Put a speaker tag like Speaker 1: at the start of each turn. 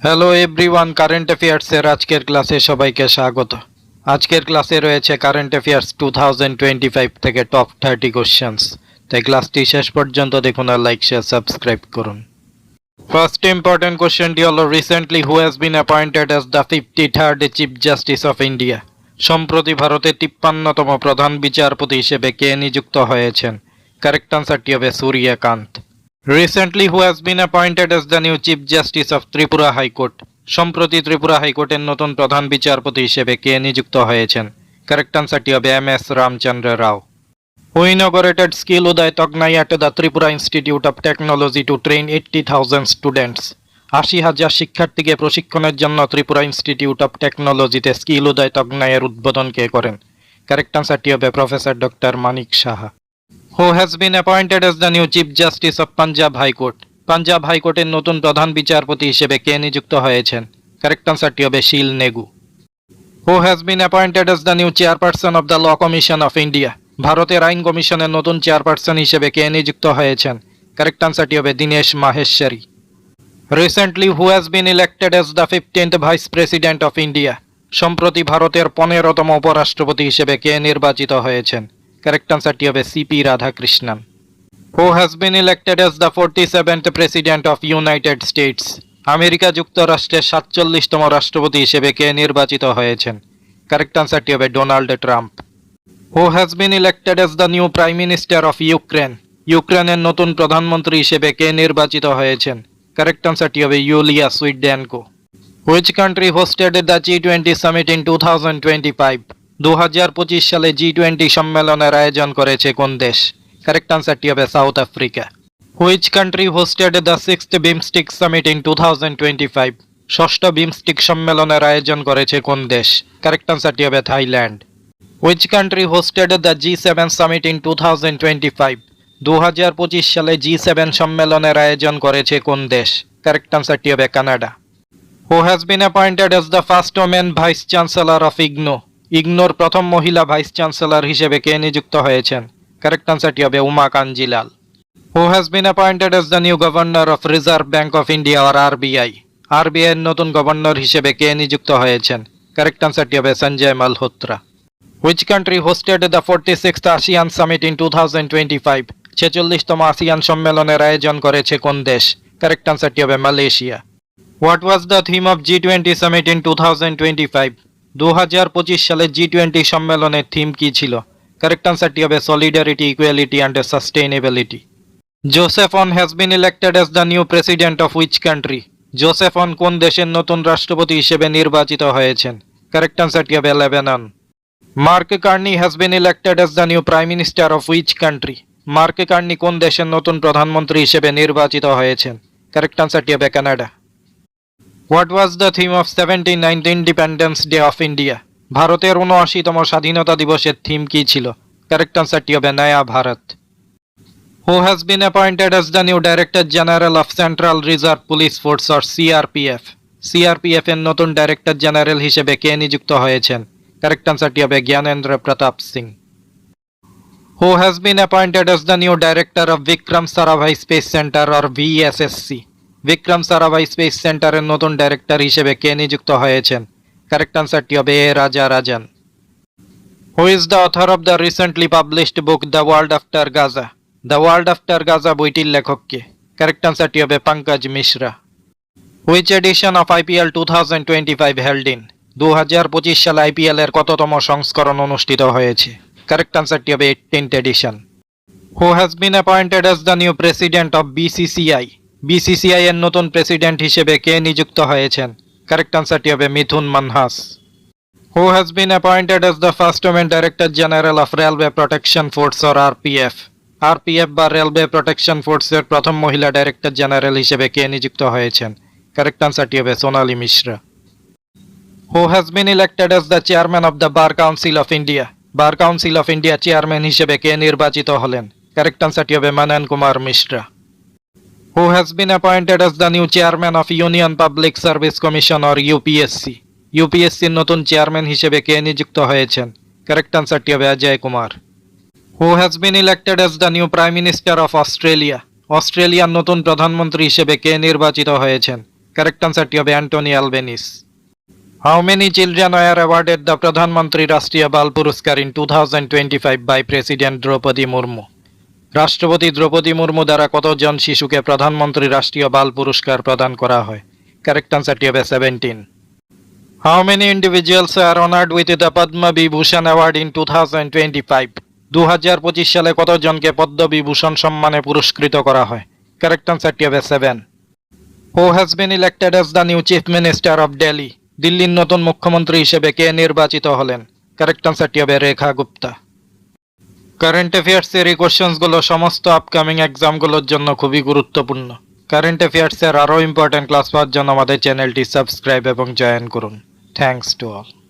Speaker 1: Hello everyone, current অ্যাফেয়ার্সের আজকের ক্লাসে সবাইকে স্বাগত। আজকের ক্লাসে রয়েছে কারেন্ট অ্যাফেয়ার্স 2025 থেকে টপ 30 কোশ্চেন্স। তাই ক্লাসটি শেষ পর্যন্ত দেখুন আর লাইক শেয়ার সাবস্ক্রাইব করুন। ফার্স্ট ইম্পর্টেন্ট কোশ্চেনটি হলো, recently who has been appointed as the 53rd chief justice of India? সম্প্রতি ভারতের 53তম প্রধান বিচারপতি হিসেবে কে নিযুক্ত হয়েছেন? কারেক্ট আনসারটি হবে Suryakant. Recently who has been appointed as the new chief justice of Tripura high court? সম্প্রতি ত্রিপুরা হাইকোর্টের নতুন প্রধান বিচারপতি হিসেবে কে নিযুক্ত হয়েছেন? কারেক্ট আনসারটি হবে MS Ramachandra Rao. Who inaugurated skill Uday Tokhnai at the Tripura institute of technology to train 80,000 students? 80,000 শিক্ষার্থীকে প্রশিক্ষণের জন্য ত্রিপুরা ইনস্টিটিউট অফ টেকনোলজিতে স্কিল উদয় তকনাইয়ের উদ্বোধন কে করেন? কারেক্ট আনসারটি হবে professor doctor Manik Saha. Who has been appointed as the new chief justice of Punjab high court? Punjab হাইকোর্টের নতুন প্রধান বিচারপতি হিসেবে কে নিযুক্ত হয়েছেন? কারেক্ট আনসারটি হবে Sheel Negu. Who has been appointed as the new chairperson of the law commission of India? ভারতের আইন কমিশনের নতুন চেয়ারপারসন হিসেবে কে নিযুক্ত হয়েছেন? কারেক্ট আনসারটি হবে Dinesh Maheshwari. Recently who has been elected as the 15th vice president of India? সম্প্রতি ভারতের 15তম উপরাষ্ট্রপতি হিসেবে কে নির্বাচিত হয়েছেন? কারেক্ট আনসারটি হবে CP Radhakrishnan. Who has been elected as the 47th president of United states? America যুক্তরাষ্ট্রের 47তম রাষ্ট্রপতি হিসেবে কে নির্বাচিত হয়েছেন? কারেক্ট আনসারটি হবে Donald Trump. Who has been elected as the new prime minister of Ukraine? ইউক্রেনের নতুন প্রধানমন্ত্রী হিসেবে কে নির্বাচিত হয়েছেন? কারেক্ট আনসারটি হবে Yulia Svyrydenko. Which country hosted the G20 summit in 2025? 2025 সালে G20 সম্মেলনের আয়োজন করেছে কোন দেশ? কারেক্ট আনসারটি হবে South Africa. Which country hosted the 6th BIMSTEC summit in 2025? ষষ্ঠ বিমস্টিক সম্মেলনের আয়োজন করেছে কোন দেশ? কারেক্ট আনসারটি হবে Thailand. Which country hosted the G7 summit in 2025? 2025 সালে G7 সম্মেলনের আয়োজন করেছে কোন দেশ? কারেক্ট আনসারটি হবে Canada. Who has been appointed as the first women vice chancellor of ignore? Ignore প্রথম মহিলা ভাইস চ্যান্সেলর হিসেবে কে নিযুক্ত হয়েছেন? কারেক্ট আনসারটি হবে উমা কাঞ্জিলাল। হু has been appointed as the new governor of reserve bank of India or RBI? RBI এর নতুন গভর্নর হিসেবে কে নিযুক্ত হয়েছেন? কারেক্ট আনসারটি হবে Sanjay Malhotra. Which country hosted the 46th ASEAN summit in 2025? 46তম আসিয়ান সম্মেলনের আয়োজন করেছে কোন দেশ? কারেক্ট আনসারটি হবে Malaysia. What was the theme of G20 summit in 2025? 2025 সালে G20 সম্মেলনের থিম কি ছিল? কারেক্ট আনসারটি হবে solidarity, equality and sustainability. Joseph on has been elected as the new president of which country? Joseph on কোন দেশের নতুন রাষ্ট্রপতি হিসেবে নির্বাচিত হয়েছেন? কারেক্ট আনসারটি হবে Lebanon. Mark Carney has been elected as the new prime minister of which country? Mark Carney কোন দেশের নতুন প্রধানমন্ত্রী হিসেবে নির্বাচিত হয়েছেন? কারেক্ট আনসারটি হবে Canada. What was the theme of 79th independence day of India? ভারতের 79তম স্বাধীনতা দিবসের থিম কি ছিল? কারেক্ট আনসারটি হবে নয়া ভারত। হু has been appointed as the new director general of central reserve police force or CRPF? CRPF এর নতুন ডাইরেক্টর জেনারেল হিসেবে কে নিযুক্ত হয়েছেন? কারেক্ট আনসারটি হবে Gyanendra Pratap Singh. Who has been appointed as the new director of Vikram Sarabhai space centre or VSSC? Vikram Sarabhai space সেন্টারের নতুন ডাইরেক্টর হিসেবে কে নিযুক্ত হয়েছেন? কারেক্ট আনসারটি হবে A Raja Rajan. Who is the author of the recently published book the world after Gaza? The world after Gaza বইটির লেখক কে? কারেক্ট আনসারটি হবে Pankaj Mishra. Which edition of IPL 2025 held in? 2025 সালে IPL এর কততম সংস্করণ অনুষ্ঠিত হয়েছে? কারেক্ট আনসারটি হবে 18th edition. Who has been appointed as the new president of BCCI? BCCI এর নতুন প্রেসিডেন্ট হিসেবে কে নিযুক্ত হয়েছেন? কারেক্ট আনসারটি হবে Mithun Manhas. Who has been appointed as the first women director general of railway protection force or RPF? RPF বা railway protection ফোর্সের প্রথম মহিলা ডাইরেক্টর জেনারেল হিসেবে কে নিযুক্ত হয়েছেন? কারেক্ট আনসারটি হবে Sonali Mishra. Who has been elected as the chairman of the bar council of India? Bar council of India chairman হিসেবে কে নির্বাচিত হলেন? কারেক্ট আনসারটি হবে Manan Kumar Mishra. Who has been appointed as the new chairman of union public service commission or UPSC? UPSCর নতুন chairman হিসেবে কে নিযুক্ত হয়েছেন? কারেক্ট আনসারটি হবে Ajay Kumar. Who has been elected as the new prime minister of Australia? অস্ট্রেলিয়ার নতুন প্রধানমন্ত্রী হিসেবে কে নির্বাচিত হয়েছেন? কারেক্ট আনসারটি হবে Anthony Albanese. How many children were awarded the Pradhan Mantri Rashtriya Bal Puraskar in 2025 by president Droupadi Murmu? রাষ্ট্রপতি দ্রৌপদী মুর্মু দ্বারা কতজন শিশুকে প্রধানমন্ত্রী রাষ্ট্রীয় বাল পুরস্কার প্রদান করা হয়? কারেক্ট আনসারটি হবে 17। How many individuals are honoured with the Padma Vibhushan award in 2025? 2025 সালে কতজনকে পদ্মবিভূষণ সম্মানে পুরস্কৃত করা হয়? কারেক্ট আনসারটি হবে 7। হু has been elected as the new chief minister of Delhi? দিল্লির নতুন মুখ্যমন্ত্রী হিসেবে কে নির্বাচিত হলেন? কারেক্ট আনসারটি হবে রেখা গুপ্তা। কারেন্ট অ্যাফেয়ার্সের এই কোশ্চেন্সগুলো সমস্ত আপকামিং এক্সামগুলোর জন্য খুবই গুরুত্বপূর্ণ। কারেন্ট অ্যাফেয়ার্সের আরও ইম্পর্টেন্ট ক্লাস পাওয়ার জন্য আমাদের চ্যানেলটি সাবস্ক্রাইব এবং জয়েন করুন। Thanks to all.